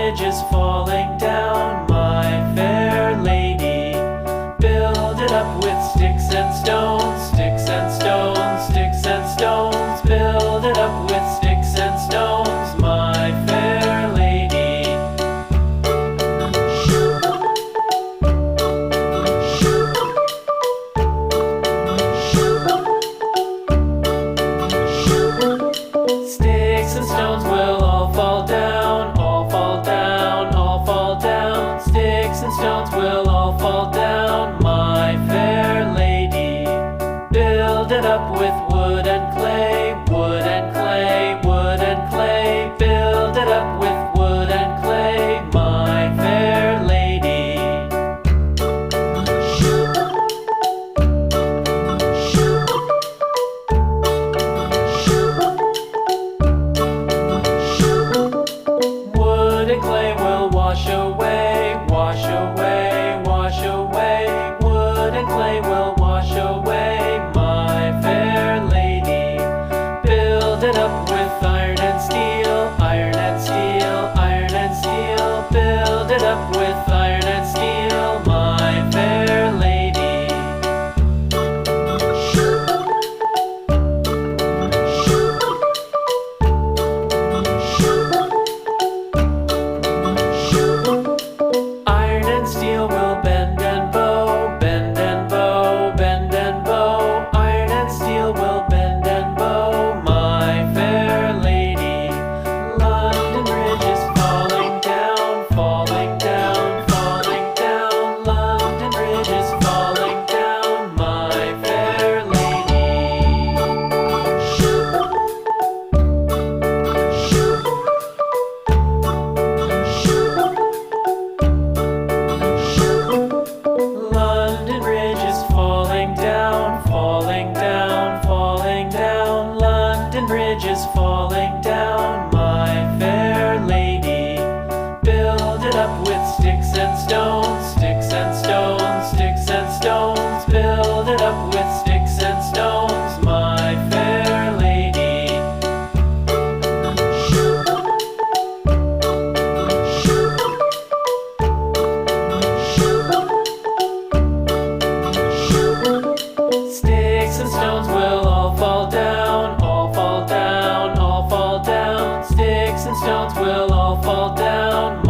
ridges falling down, my fair lady. Build it up with sticks and stones, sticks and stones, sticks and stones. Build it up with sticks and stones, my fair lady. Sticks and stones will all fall down, all fall down, all fall down. Sticks and stones will all fall down, my fair lady. Build it up with wood and clay, wood and clay, wood and clay. Build it up with wood and clay, my fair lady. Wood and clay will wash away, wash away, wash away. Wood and clay will wash away, my fair lady. Build it up with iron and steel, iron and steel, iron and steel. Build it up with iron and steel, my fair lady. Iron and steel will bend and bow, bend and bow, bend and bow. Iron and steel will bend and bow, my fair lady. London Bridge is falling down, falling down, falling down. London Bridge is falling down, my fair lady. London Bridge is falling down, falling down, falling down. London Bridge is falling down, my fair lady. Build it up with sticks and stones, sticks and stones, sticks and stones. Build it up with sticks and stones, my fair lady. Sticks and stones will all fall down, all fall down, all fall down. Sticks and stones will all fall down,